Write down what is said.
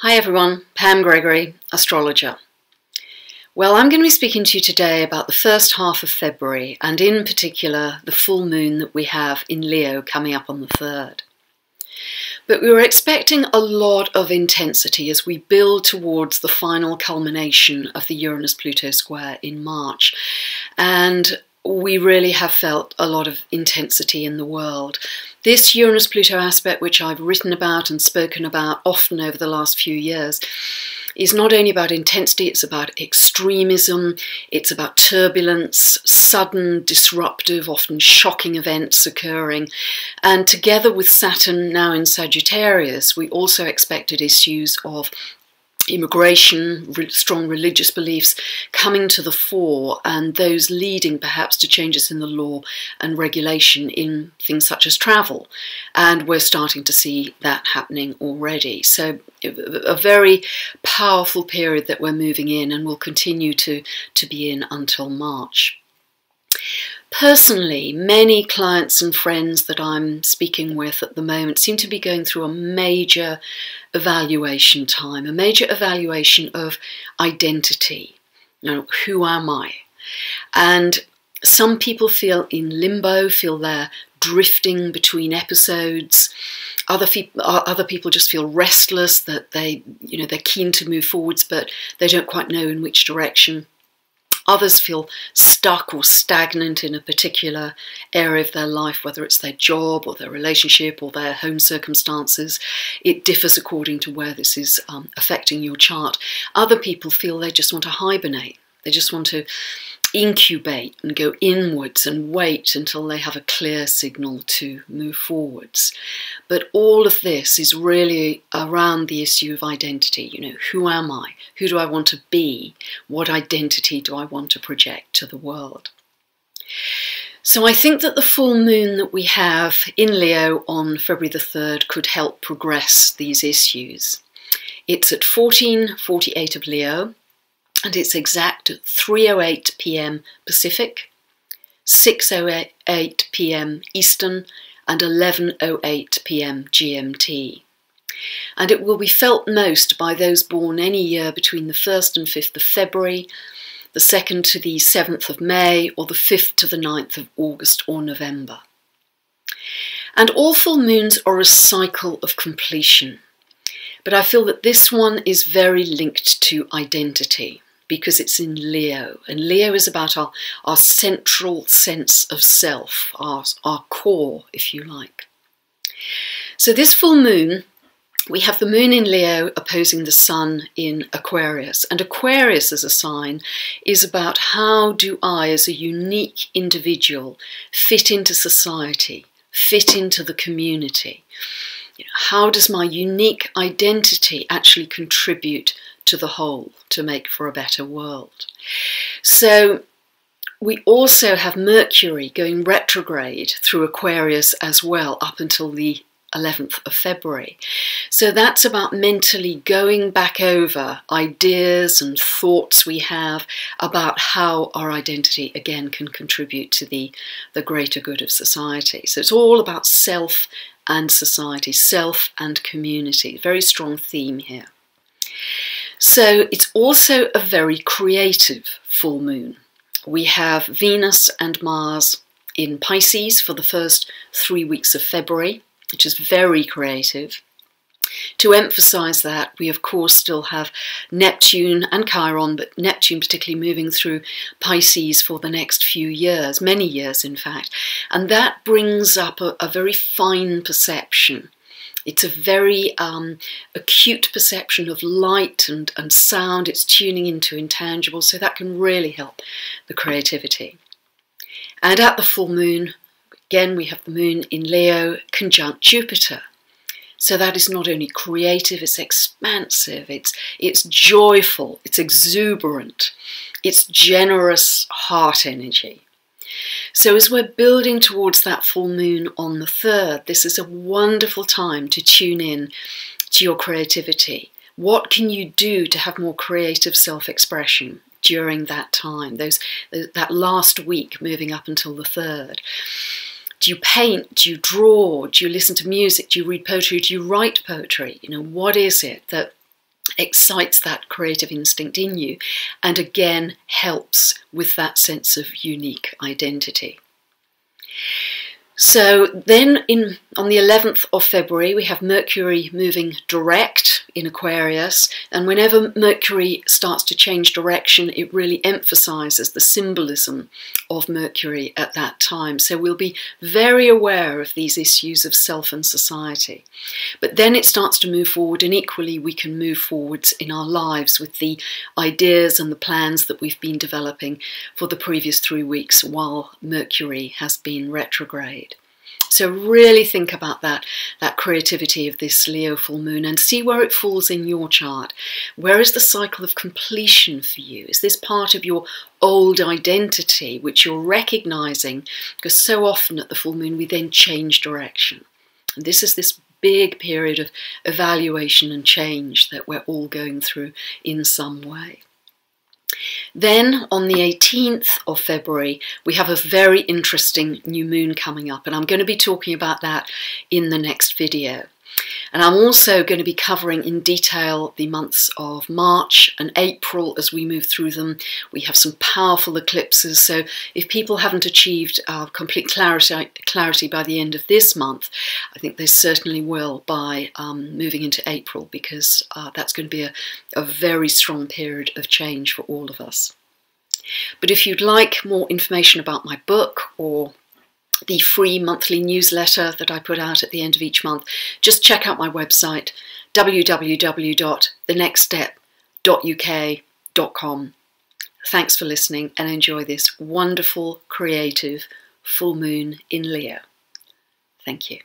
Hi everyone, Pam Gregory, astrologer. Well, I'm going to be speaking to you today about the first half of February and in particular the full moon that we have in Leo coming up on the 3rd. But we were expecting a lot of intensity as we build towards the final culmination of the Uranus-Pluto square in March. And we really have felt a lot of intensity in the world. This Uranus-Pluto aspect, which I've written about and spoken about often over the last few years, is not only about intensity, it's about extremism, it's about turbulence, sudden, disruptive, often shocking events occurring. And together with Saturn now in Sagittarius, we also expected issues of immigration, strong religious beliefs coming to the fore, and those leading perhaps to changes in the law and regulation in things such as travel. And we're starting to see that happening already. So a very powerful period that we're moving in and will continue to be in until March. Personally, many clients and friends that I'm speaking with at the moment seem to be going through a major evaluation time, a major evaluation of identity. You know, who am I? And some people feel in limbo, feel they're drifting between episodes. Other people just feel restless, that they're keen to move forwards, but they don't quite know in which direction. Others feel stuck or stagnant in a particular area of their life, whether it's their job or their relationship or their home circumstances. It differs according to where this is affecting your chart. Other people feel they just want to hibernate. They just want to incubate and go inwards and wait until they have a clear signal to move forwards. But all of this is really around the issue of identity. You know, who am I? Who do I want to be? What identity do I want to project to the world? So I think that the full moon that we have in Leo on February the 3rd could help progress these issues. It's at 14:48 of Leo, and it's exact at 3:08 p.m. Pacific, 6:08 p.m. Eastern, and 11:08 p.m. GMT. And it will be felt most by those born any year between the 1st and 5th of February, the 2nd to the 7th of May, or the 5th to the 9th of August or November. And all full moons are a cycle of completion. But I feel that this one is very linked to identity, because it's in Leo. And Leo is about our central sense of self, our core, if you like. So this full moon, we have the moon in Leo opposing the sun in Aquarius. And Aquarius as a sign is about how do I as a unique individual fit into society, fit into the community. You know, how does my unique identity actually contribute to the whole, to make for a better world? So we also have Mercury going retrograde through Aquarius as well up until the 11th of February. So that's about mentally going back over ideas and thoughts we have about how our identity again can contribute to the greater good of society. So it's all about self and society, self and community. Very strong theme here. So it's also a very creative full moon. We have Venus and Mars in Pisces for the first 3 weeks of February, which is very creative. To emphasize that, we of course still have Neptune and Chiron, but Neptune particularly moving through Pisces for the next few years, many years in fact. And that brings up a very fine perception. It's a very acute perception of light and sound. It's tuning into intangibles, so that can really help the creativity. And at the full moon, again, we have the moon in Leo conjunct Jupiter. So that is not only creative, it's expansive, it's joyful, it's exuberant, it's generous heart energy. So as we're building towards that full moon on the 3rd, this is a wonderful time to tune in to your creativity. What can you do to have more creative self-expression during that time, that last week moving up until the 3rd? Do you paint? Do you draw? Do you listen to music? Do you read poetry? Do you write poetry? You know, what is it that excites that creative instinct in you, and again helps with that sense of unique identity. So then on the 11th of February, we have Mercury moving direct in Aquarius, and whenever Mercury starts to change direction, it really emphasizes the symbolism of Mercury at that time. So we'll be very aware of these issues of self and society. But then it starts to move forward, and equally we can move forwards in our lives with the ideas and the plans that we've been developing for the previous 3 weeks while Mercury has been retrograde. So really think about that creativity of this Leo full moon and see where it falls in your chart. Where is the cycle of completion for you? Is this part of your old identity which you're recognizing? Because so often at the full moon we then change direction. And this is this big period of evaluation and change that we're all going through in some way. Then on the 18th of February, we have a very interesting new moon coming up, and I'm going to be talking about that in the next video. And I'm also going to be covering in detail the months of March and April as we move through them. We have some powerful eclipses, so if people haven't achieved complete clarity by the end of this month, I think they certainly will by moving into April, because that's going to be a very strong period of change for all of us. But if you'd like more information about my book or the free monthly newsletter that I put out at the end of each month, just check out my website, www.thenextstep.uk.com. Thanks for listening, and enjoy this wonderful, creative full moon in Leo. Thank you.